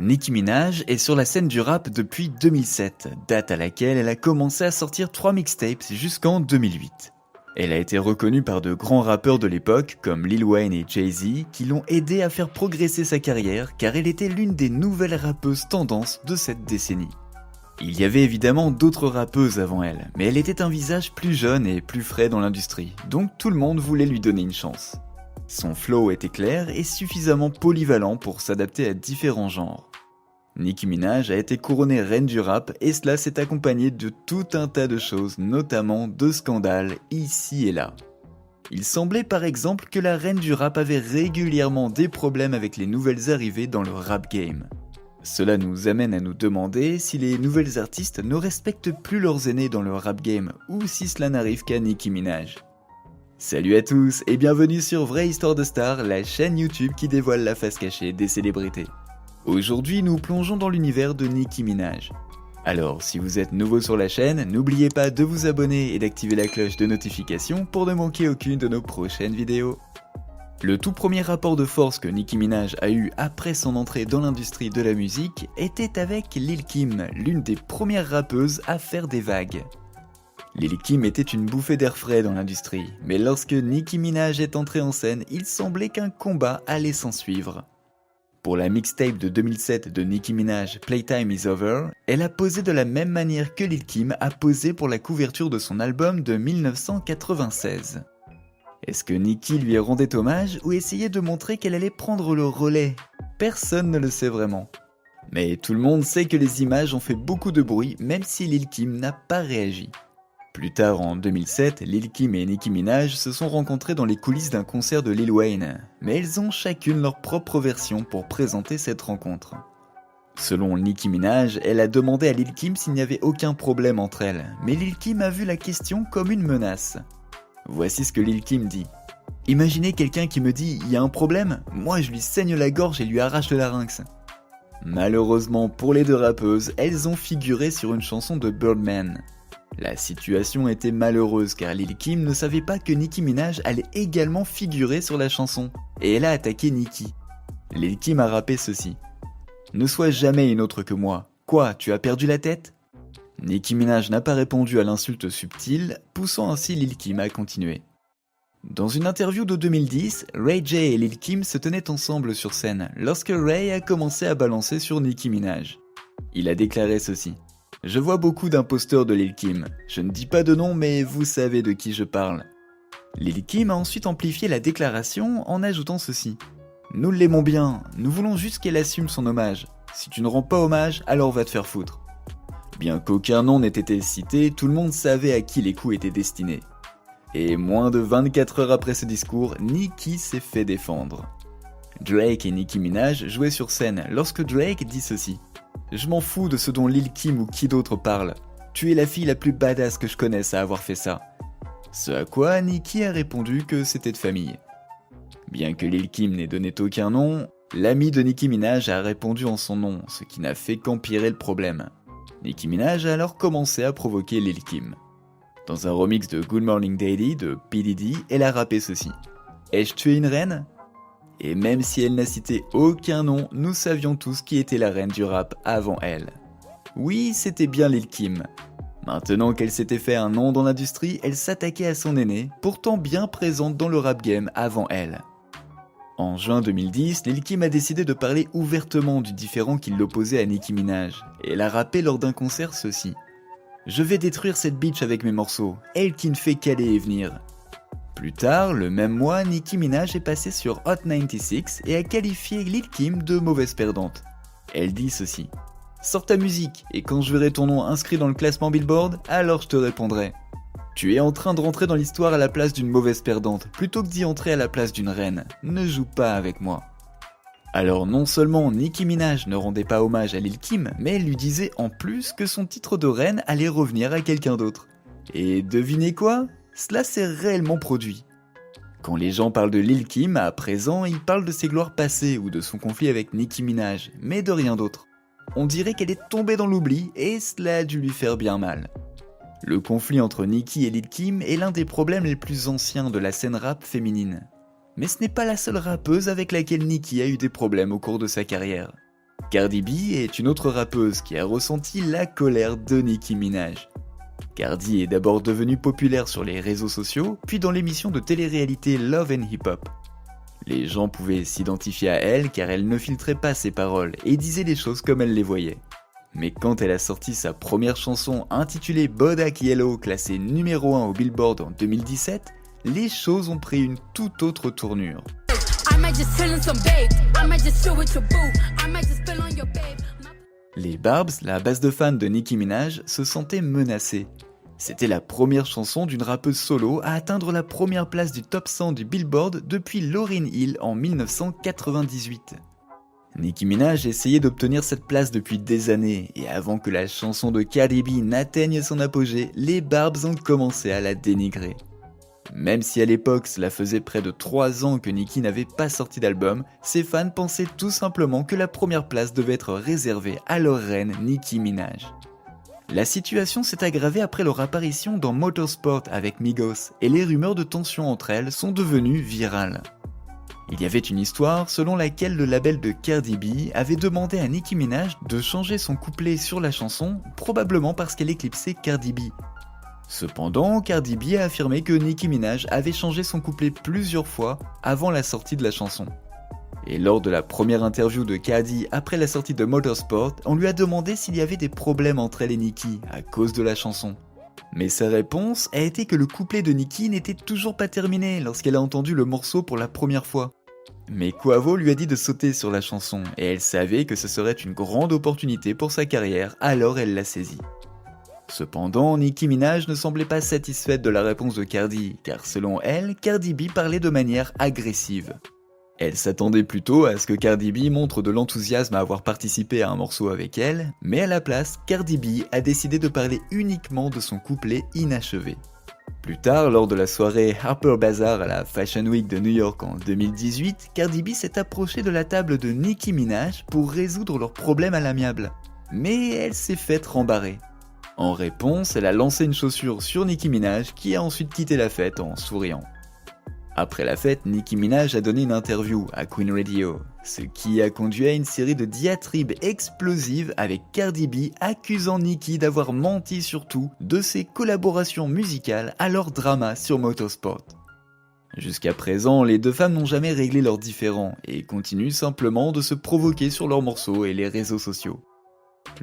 Nicki Minaj est sur la scène du rap depuis 2007, date à laquelle elle a commencé à sortir 3 mixtapes jusqu'en 2008. Elle a été reconnue par de grands rappeurs de l'époque comme Lil Wayne et Jay-Z qui l'ont aidé à faire progresser sa carrière car elle était l'une des nouvelles rappeuses tendances de cette décennie. Il y avait évidemment d'autres rappeuses avant elle, mais elle était un visage plus jeune et plus frais dans l'industrie, donc tout le monde voulait lui donner une chance. Son flow était clair et suffisamment polyvalent pour s'adapter à différents genres. Nicki Minaj a été couronnée reine du rap et cela s'est accompagné de tout un tas de choses, notamment de scandales ici et là. Il semblait par exemple que la reine du rap avait régulièrement des problèmes avec les nouvelles arrivées dans le rap game. Cela nous amène à nous demander si les nouvelles artistes ne respectent plus leurs aînés dans le rap game ou si cela n'arrive qu'à Nicki Minaj. Salut à tous et bienvenue sur Vraie Histoire de Star, la chaîne YouTube qui dévoile la face cachée des célébrités. Aujourd'hui, nous plongeons dans l'univers de Nicki Minaj. Alors, si vous êtes nouveau sur la chaîne, n'oubliez pas de vous abonner et d'activer la cloche de notification pour ne manquer aucune de nos prochaines vidéos. Le tout premier rapport de force que Nicki Minaj a eu après son entrée dans l'industrie de la musique était avec Lil Kim, l'une des premières rappeuses à faire des vagues. Lil Kim était une bouffée d'air frais dans l'industrie, mais lorsque Nicki Minaj est entrée en scène, il semblait qu'un combat allait s'ensuivre. Pour la mixtape de 2007 de Nicki Minaj, Playtime is Over, elle a posé de la même manière que Lil Kim a posé pour la couverture de son album de 1996. Est-ce que Nicki lui rendait hommage ou essayait de montrer qu'elle allait prendre le relais? Personne ne le sait vraiment. Mais tout le monde sait que les images ont fait beaucoup de bruit même si Lil Kim n'a pas réagi. Plus tard en 2007, Lil Kim et Nicki Minaj se sont rencontrés dans les coulisses d'un concert de Lil Wayne, mais elles ont chacune leur propre version pour présenter cette rencontre. Selon Nicki Minaj, elle a demandé à Lil Kim s'il n'y avait aucun problème entre elles, mais Lil Kim a vu la question comme une menace. Voici ce que Lil Kim dit. « Imaginez quelqu'un qui me dit « il y a un problème ?» Moi je lui saigne la gorge et lui arrache le larynx. Malheureusement pour les deux rappeuses, elles ont figuré sur une chanson de Birdman. La situation était malheureuse car Lil Kim ne savait pas que Nicki Minaj allait également figurer sur la chanson, et elle a attaqué Nicki. Lil Kim a rappé ceci. « Ne sois jamais une autre que moi. Quoi, tu as perdu la tête ?» Nicki Minaj n'a pas répondu à l'insulte subtile, poussant ainsi Lil Kim à continuer. Dans une interview de 2010, Ray J et Lil Kim se tenaient ensemble sur scène lorsque Ray a commencé à balancer sur Nicki Minaj. Il a déclaré ceci. « Je vois beaucoup d'imposteurs de Lil Kim. Je ne dis pas de nom, mais vous savez de qui je parle. » Lil Kim a ensuite amplifié la déclaration en ajoutant ceci. « Nous l'aimons bien, nous voulons juste qu'elle assume son hommage. Si tu ne rends pas hommage, alors va te faire foutre. » Bien qu'aucun nom n'ait été cité, tout le monde savait à qui les coups étaient destinés. Et moins de 24 heures après ce discours, Nicki s'est fait défendre. Drake et Nicki Minaj jouaient sur scène lorsque Drake dit ceci. « Je m'en fous de ce dont Lil Kim ou qui d'autre parle. Tu es la fille la plus badass que je connaisse à avoir fait ça. » Ce à quoi Nicki a répondu que c'était de famille. Bien que Lil Kim n'ait donné aucun nom, l'ami de Nicki Minaj a répondu en son nom, ce qui n'a fait qu'empirer le problème. Nicki Minaj a alors commencé à provoquer Lil Kim. Dans un remix de Good Morning Daddy de P. Diddy, elle a rappé ceci. « Ai-je tué une reine ?» Et même si elle n'a cité aucun nom, nous savions tous qui était la reine du rap avant elle. Oui, c'était bien Lil Kim. Maintenant qu'elle s'était fait un nom dans l'industrie, elle s'attaquait à son aînée, pourtant bien présente dans le rap game avant elle. En juin 2010, Lil Kim a décidé de parler ouvertement du différend qui l'opposait à Nicki Minaj, et elle a rappé lors d'un concert ceci. « Je vais détruire cette bitch avec mes morceaux, elle qui ne fait qu'aller et venir. » Plus tard, le même mois, Nicki Minaj est passée sur Hot 96 et a qualifié Lil Kim de mauvaise perdante. Elle dit ceci. « Sors ta musique, et quand je verrai ton nom inscrit dans le classement Billboard, alors je te répondrai. Tu es en train de rentrer dans l'histoire à la place d'une mauvaise perdante, plutôt que d'y entrer à la place d'une reine. Ne joue pas avec moi. » Alors non seulement Nicki Minaj ne rendait pas hommage à Lil Kim, mais elle lui disait en plus que son titre de reine allait revenir à quelqu'un d'autre. Et devinez quoi ? Cela s'est réellement produit. Quand les gens parlent de Lil Kim, à présent, ils parlent de ses gloires passées ou de son conflit avec Nicki Minaj, mais de rien d'autre. On dirait qu'elle est tombée dans l'oubli et cela a dû lui faire bien mal. Le conflit entre Nicki et Lil Kim est l'un des problèmes les plus anciens de la scène rap féminine. Mais ce n'est pas la seule rappeuse avec laquelle Nicki a eu des problèmes au cours de sa carrière. Cardi B est une autre rappeuse qui a ressenti la colère de Nicki Minaj. Cardi est d'abord devenue populaire sur les réseaux sociaux, puis dans l'émission de télé-réalité Love and Hip Hop. Les gens pouvaient s'identifier à elle car elle ne filtrait pas ses paroles et disait les choses comme elle les voyait. Mais quand elle a sorti sa première chanson intitulée Bodak Yellow, classée numéro 1 au Billboard en 2017, les choses ont pris une toute autre tournure. Les Barbs, la base de fans de Nicki Minaj, se sentaient menacés. C'était la première chanson d'une rappeuse solo à atteindre la première place du top 100 du Billboard depuis Lauryn Hill en 1998. Nicki Minaj essayait d'obtenir cette place depuis des années, et avant que la chanson de Cardi B n'atteigne son apogée, les Barbs ont commencé à la dénigrer. Même si à l'époque cela faisait près de 3 ans que Nicki n'avait pas sorti d'album, ses fans pensaient tout simplement que la première place devait être réservée à leur reine Nicki Minaj. La situation s'est aggravée après leur apparition dans Motorsport avec Migos, et les rumeurs de tension entre elles sont devenues virales. Il y avait une histoire selon laquelle le label de Cardi B avait demandé à Nicki Minaj de changer son couplet sur la chanson, probablement parce qu'elle éclipsait Cardi B. Cependant, Cardi B a affirmé que Nicki Minaj avait changé son couplet plusieurs fois avant la sortie de la chanson. Et lors de la première interview de Cardi après la sortie de Motorsport, on lui a demandé s'il y avait des problèmes entre elle et Nicki à cause de la chanson. Mais sa réponse a été que le couplet de Nicki n'était toujours pas terminé lorsqu'elle a entendu le morceau pour la première fois. Mais Quavo lui a dit de sauter sur la chanson, et elle savait que ce serait une grande opportunité pour sa carrière, alors elle l'a saisie. Cependant, Nicki Minaj ne semblait pas satisfaite de la réponse de Cardi, car selon elle, Cardi B parlait de manière agressive. Elle s'attendait plutôt à ce que Cardi B montre de l'enthousiasme à avoir participé à un morceau avec elle, mais à la place, Cardi B a décidé de parler uniquement de son couplet inachevé. Plus tard, lors de la soirée Harper Bazaar à la Fashion Week de New York en 2018, Cardi B s'est approchée de la table de Nicki Minaj pour résoudre leurs problèmes à l'amiable. Mais elle s'est faite rembarrer. En réponse, elle a lancé une chaussure sur Nicki Minaj qui a ensuite quitté la fête en souriant. Après la fête, Nicki Minaj a donné une interview à Queen Radio, ce qui a conduit à une série de diatribes explosives avec Cardi B accusant Nicki d'avoir menti sur tout de ses collaborations musicales à leur drama sur Motorsport. Jusqu'à présent, les deux femmes n'ont jamais réglé leurs différends et continuent simplement de se provoquer sur leurs morceaux et les réseaux sociaux.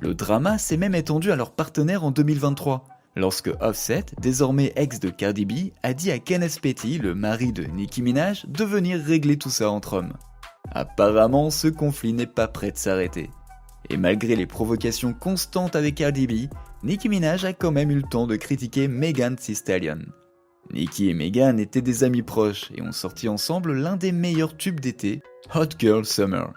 Le drama s'est même étendu à leur partenaire en 2023. Lorsque Offset, désormais ex de Cardi B, a dit à Kenneth Petty, le mari de Nicki Minaj, de venir régler tout ça entre hommes. Apparemment, ce conflit n'est pas prêt de s'arrêter. Et malgré les provocations constantes avec Cardi B, Nicki Minaj a quand même eu le temps de critiquer Megan Thee Stallion. Nicki et Megan étaient des amis proches et ont sorti ensemble l'un des meilleurs tubes d'été, Hot Girl Summer.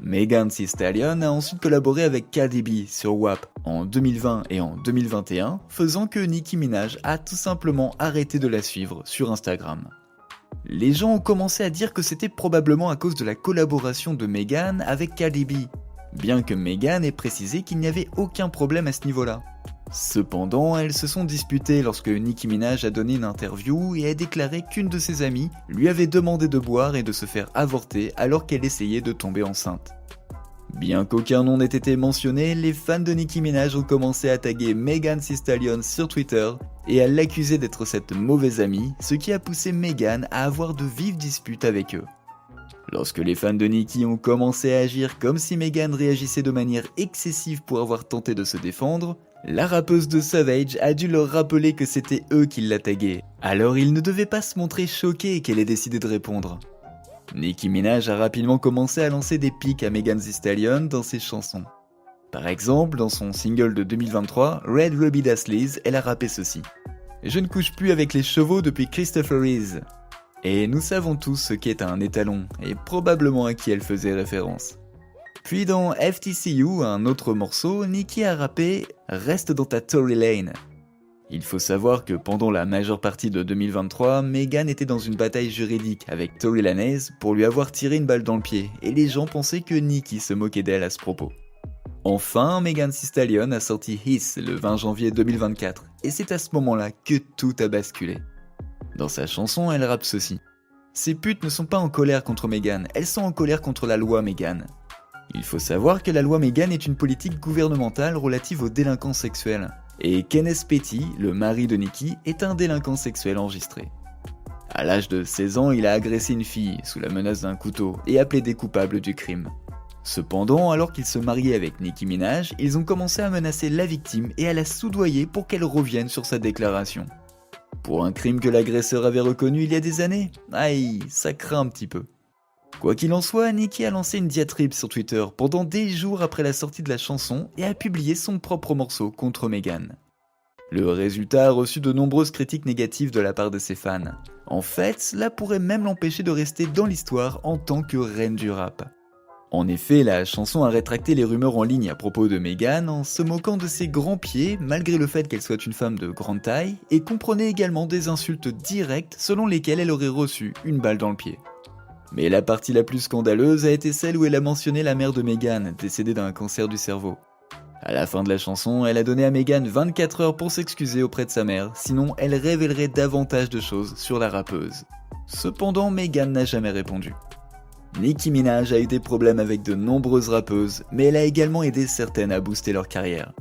Megan Thee Stallion a ensuite collaboré avec Cardi B sur WAP en 2020 et en 2021, faisant que Nicki Minaj a tout simplement arrêté de la suivre sur Instagram. Les gens ont commencé à dire que c'était probablement à cause de la collaboration de Megan avec Cardi B, bien que Megan ait précisé qu'il n'y avait aucun problème à ce niveau-là. Cependant, elles se sont disputées lorsque Nicki Minaj a donné une interview et a déclaré qu'une de ses amies lui avait demandé de boire et de se faire avorter alors qu'elle essayait de tomber enceinte. Bien qu'aucun nom n'ait été mentionné, les fans de Nicki Minaj ont commencé à taguer Megan Thee Stallion sur Twitter et à l'accuser d'être cette mauvaise amie, ce qui a poussé Megan à avoir de vives disputes avec eux. Lorsque les fans de Nicki ont commencé à agir comme si Megan réagissait de manière excessive pour avoir tenté de se défendre, la rappeuse de Savage a dû leur rappeler que c'était eux qui la taguaient, alors ils ne devaient pas se montrer choqués qu'elle ait décidé de répondre. Nicki Minaj a rapidement commencé à lancer des pics à Megan Thee Stallion dans ses chansons. Par exemple, dans son single de 2023, Red Ruby Das Liz, elle a rappé ceci. « Je ne couche plus avec les chevaux depuis Christopher Reeve ». Et nous savons tous ce qu'est un étalon, et probablement à qui elle faisait référence. Puis dans FTCU, un autre morceau, Nicki a rappé « Reste dans ta Tory Lane ». Il faut savoir que pendant la majeure partie de 2023, Megan était dans une bataille juridique avec Tory Lanez pour lui avoir tiré une balle dans le pied, et les gens pensaient que Nicki se moquait d'elle à ce propos. Enfin, Megan Thee Stallion a sorti Hiss le 20 janvier 2024, et c'est à ce moment-là que tout a basculé. Dans sa chanson, elle rappe ceci. Ces putes ne sont pas en colère contre Meghan, elles sont en colère contre la loi Meghan. Il faut savoir que la loi Meghan est une politique gouvernementale relative aux délinquants sexuels. Et Kenneth Petty, le mari de Nikki, est un délinquant sexuel enregistré. À l'âge de 16 ans, il a agressé une fille sous la menace d'un couteau et a plaidé coupable du crime. Cependant, alors qu'ils se mariaient avec Nicki Minaj, ils ont commencé à menacer la victime et à la soudoyer pour qu'elle revienne sur sa déclaration. Pour un crime que l'agresseur avait reconnu il y a des années, aïe, ça craint un petit peu. Quoi qu'il en soit, Nicki a lancé une diatribe sur Twitter pendant des jours après la sortie de la chanson et a publié son propre morceau contre Meghan. Le résultat a reçu de nombreuses critiques négatives de la part de ses fans. En fait, cela pourrait même l'empêcher de rester dans l'histoire en tant que reine du rap. En effet, la chanson a rétracté les rumeurs en ligne à propos de Meghan en se moquant de ses grands pieds malgré le fait qu'elle soit une femme de grande taille et comprenait également des insultes directes selon lesquelles elle aurait reçu une balle dans le pied. Mais la partie la plus scandaleuse a été celle où elle a mentionné la mère de Meghan, décédée d'un cancer du cerveau. À la fin de la chanson, elle a donné à Meghan 24 heures pour s'excuser auprès de sa mère, sinon elle révélerait davantage de choses sur la rappeuse. Cependant, Meghan n'a jamais répondu. Nicki Minaj a eu des problèmes avec de nombreuses rappeuses, mais elle a également aidé certaines à booster leur carrière.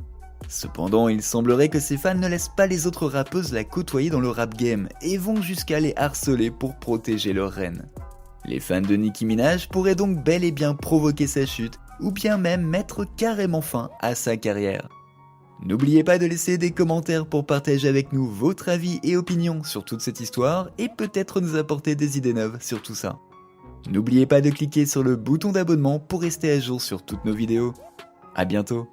Cependant, il semblerait que ses fans ne laissent pas les autres rappeuses la côtoyer dans le rap game et vont jusqu'à les harceler pour protéger leur reine. Les fans de Nicki Minaj pourraient donc bel et bien provoquer sa chute, ou bien même mettre carrément fin à sa carrière. N'oubliez pas de laisser des commentaires pour partager avec nous votre avis et opinion sur toute cette histoire et peut-être nous apporter des idées neuves sur tout ça. N'oubliez pas de cliquer sur le bouton d'abonnement pour rester à jour sur toutes nos vidéos. À bientôt.